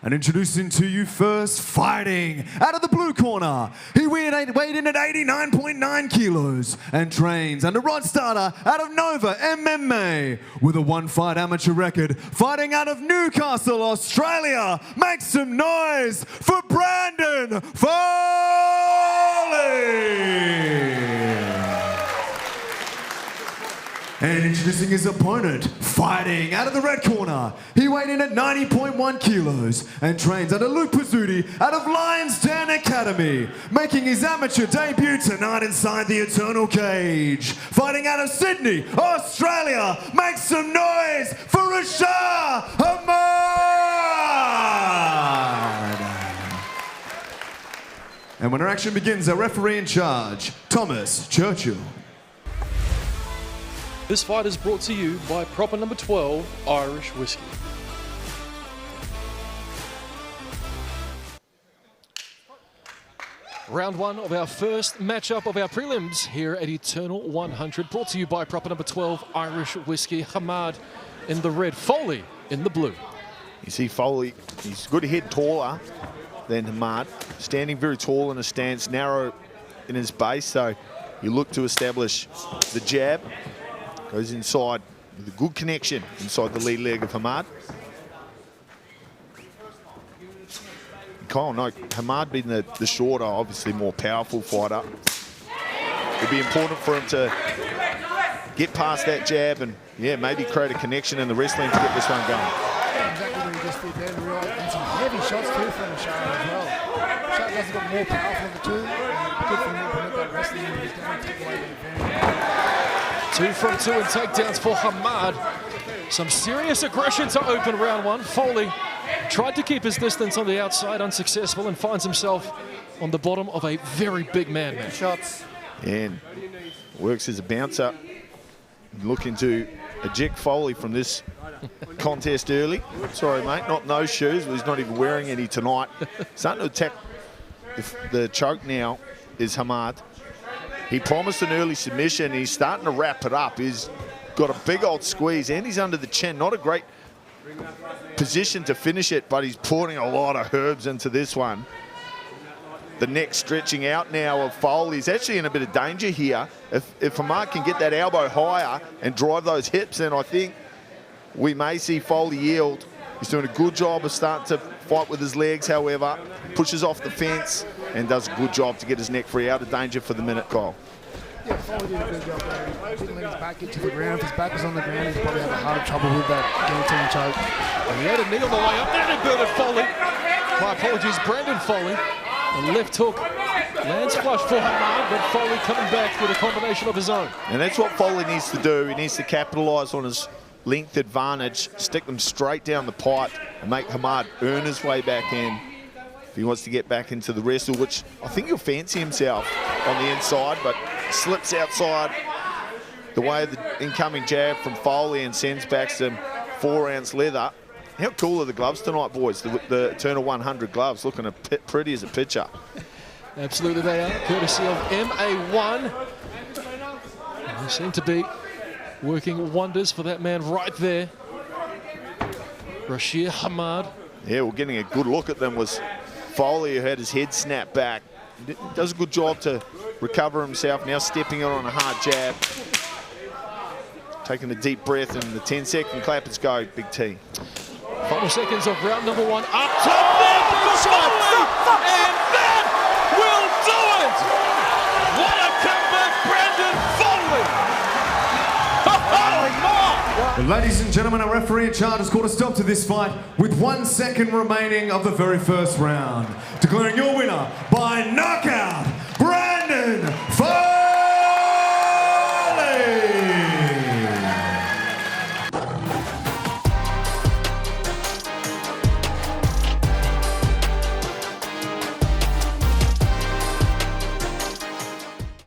And introducing to you first, fighting out of the blue corner. He weighed in at 89.9 kilos and trains under Rod Starter out of Nova MMA with a one-fight amateur record. Fighting out of Newcastle, Australia. Make some noise for Brandon Foley! And introducing his opponent, fighting out of the red corner. He weighed in at 90.1 kilos and trains under Luke Pizzuti out of Lions Den Academy, making his amateur debut tonight inside the Eternal Cage. Fighting out of Sydney, Australia, make some noise for Reshar Hammad! And when our action begins, our referee in charge, Thomas Churchill. This fight is brought to you by proper number 12 Irish Whiskey. Round one of our first matchup of our prelims here at Eternal 100, brought to you by proper number 12 Irish Whiskey. Hammad in the red, Foley in the blue. You see Foley, he's a good head taller than Hammad, standing very tall in a stance, narrow in his base, so you look to establish the jab. Goes inside with a good connection inside the lead leg of Hammad. Kyle, no, Hammad being the shorter, obviously more powerful fighter. It'd be important for him to get past that jab and, yeah, maybe create a connection in the wrestling to get this one going. Exactly what he just did there, real, and some heavy shots too from Reshar as well. Reshar has got more powerful of the two. Good for him to implement that wrestling, and he's going to take away the advantage. 2 from 2 and takedowns for Hammad. Some serious aggression to open round one. Foley tried to keep his distance on the outside, unsuccessful, and finds himself on the bottom of a very big man. Shots. And works as a bouncer. Looking to eject Foley from this contest early. Sorry, mate, not in those shoes. He's not even wearing any tonight. Starting to attack the choke now is Hammad. He promised an early submission. He's starting to wrap it up. He's got a big old squeeze and he's under the chin. Not a great position to finish it, but he's pouring a lot of herbs into this one. The neck stretching out now of Foley. He's actually in a bit of danger here. If Hammad can get that elbow higher and drive those hips, then I think we may see Foley yield. He's doing a good job of starting to fight with his legs, however. Pushes off the fence and does a good job to get his neck free, out of danger for the minute, Kyle. Yeah, Foley did a good job there. He didn't let his back get to the ground. If his back was on the ground, he'd probably have a hard trouble with that guillotine choke. And he had a knee on the way up. There, Bernard Foley. My apologies, Brandon Foley. A left hook lands flush for Hammad, but Foley coming back with a combination of his own. And that's what Foley needs to do. He needs to capitalise on his length advantage, stick them straight down the pipe and make Hammad earn his way back in if he wants to get back into the wrestle, which I think he'll fancy himself on the inside, but slips outside the way of the incoming jab from Foley and sends back some 4-ounce leather. How cool are the gloves tonight, boys? The Eternal 100 gloves, looking pretty as a picture. Absolutely they are, courtesy of MA1. And they seem to be working wonders for that man right there, Reshar Hammad. Yeah, well, getting a good look at them was Foley, who had his head snapped back. Does a good job to recover himself, now stepping on a hard jab. Taking a deep breath, and the 10-second clappers go, Big T. Final seconds of round number one. Up top there for Foley, and that will do it! What a comeback, Brandon Foley! Well, ladies and gentlemen, our referee in charge has called a stop to this fight with 1 second remaining of the very first round, declaring your winner by knockout,